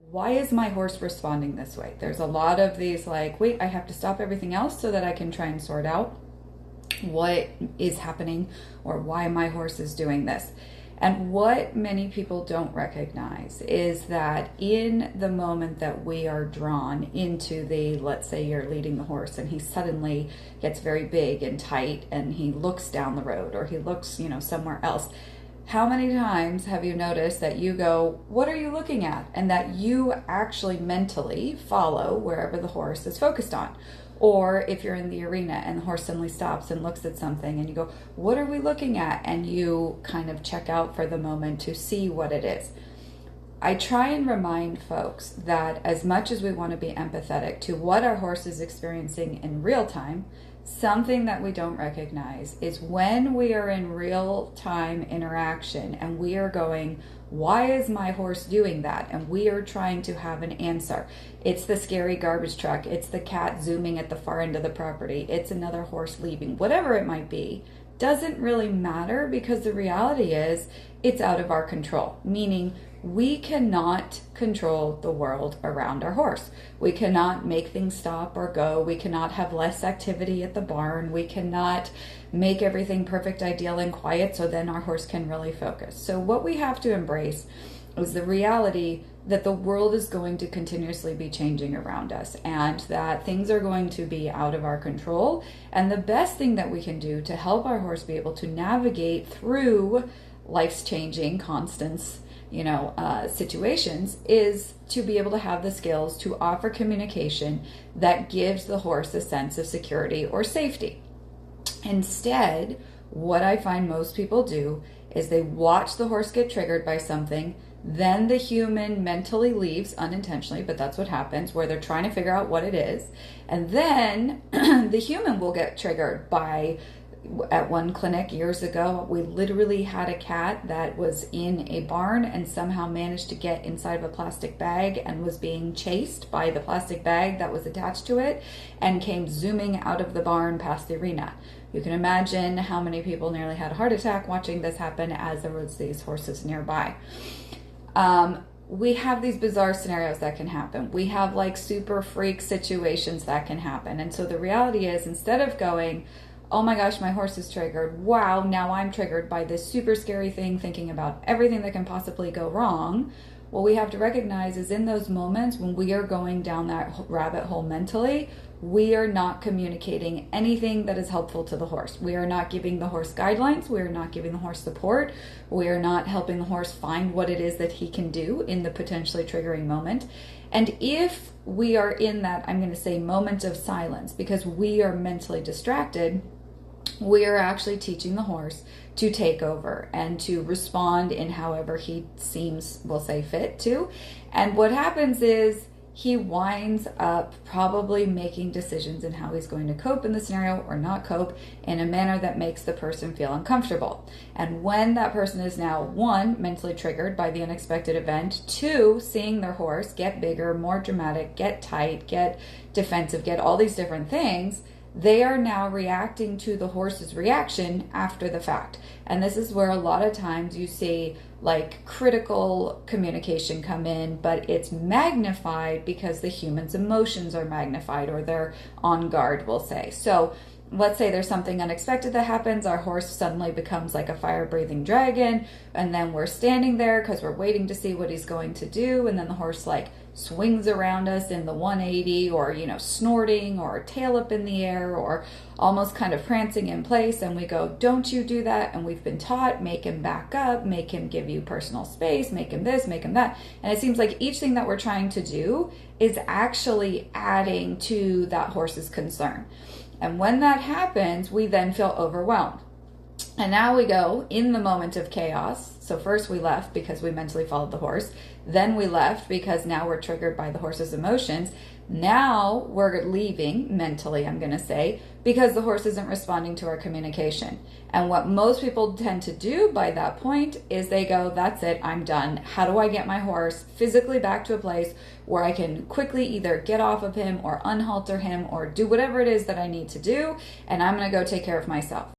Why is my horse responding this way? There's a lot of these like, wait, I have to stop everything else so that I can try and sort out what is happening or why my horse is doing this. And what many people don't recognize is that in the moment that we are drawn into the, let's say you're leading the horse and he suddenly gets very big and tight and he looks down the road or he looks, somewhere else. How many times have you noticed that you go, what are you looking at? And that you actually mentally follow wherever the horse is focused on. Or if you're in the arena and the horse suddenly stops and looks at something and you go, what are we looking at? And you kind of check out for the moment to see what it is. I try and remind folks that as much as we want to be empathetic to what our horse is experiencing in real time, something that we don't recognize is when we are in real time interaction and we are going, why is my horse doing that? And we are trying to have an answer. It's the scary garbage truck. It's the cat zooming at the far end of the property. It's another horse leaving. Whatever it might be, doesn't really matter because the reality is it's out of our control. Meaning we cannot control the world around our horse. We cannot make things stop or go. We cannot have less activity at the barn. We cannot make everything perfect, ideal, and quiet so then our horse can really focus. So what we have to embrace is the reality that the world is going to continuously be changing around us and that things are going to be out of our control. And the best thing that we can do to help our horse be able to navigate through life's changing constants, situations is to be able to have the skills to offer communication that gives the horse a sense of security or safety. Instead, what I find most people do is they watch the horse get triggered by something, then the human mentally leaves unintentionally, but that's what happens, where they're trying to figure out what it is, and then the human will get triggered by. At one clinic years ago, we literally had a cat that was in a barn and somehow managed to get inside of a plastic bag and was being chased by the plastic bag that was attached to it and came zooming out of the barn past the arena. You can imagine how many people nearly had a heart attack watching this happen as there was these horses nearby. We have these bizarre scenarios that can happen. We have like super freak situations that can happen. And so the reality is, instead of going, oh my gosh, my horse is triggered. Wow, now I'm triggered by this super scary thing, thinking about everything that can possibly go wrong. What we have to recognize is in those moments when we are going down that rabbit hole mentally, we are not communicating anything that is helpful to the horse. We are not giving the horse guidelines. We are not giving the horse support. We are not helping the horse find what it is that he can do in the potentially triggering moment. And if we are in that, I'm going to say, moment of silence, because we are mentally distracted, we are actually teaching the horse to take over and to respond in however he seems, we'll say, fit to. And what happens is he winds up probably making decisions in how he's going to cope in the scenario or not cope in a manner that makes the person feel uncomfortable. And when that person is now, one, mentally triggered by the unexpected event, two, seeing their horse get bigger, more dramatic, get tight, get defensive, get all these different things, they are now reacting to the horse's reaction after the fact. And this is where a lot of times you see like critical communication come in, but it's magnified because the human's emotions are magnified or they're on guard, we'll say. So let's say there's something unexpected that happens. Our horse suddenly becomes like a fire-breathing dragon, and then we're standing there because we're waiting to see what he's going to do, and then the horse like swings around us in the 180 or, snorting or tail up in the air or almost kind of prancing in place, and we go, don't you do that. And we've been taught, make him back up, make him give you personal space, make him this, make him that. And it seems like each thing that we're trying to do is actually adding to that horse's concern. And when that happens, we then feel overwhelmed. And now we go in the moment of chaos. So first we left because we mentally followed the horse. Then we left because now we're triggered by the horse's emotions. Now we're leaving mentally, I'm going to say, because the horse isn't responding to our communication. And what most people tend to do by that point is they go, that's it, I'm done. How do I get my horse physically back to a place where I can quickly either get off of him or unhalter him or do whatever it is that I need to do, and I'm going to go take care of myself.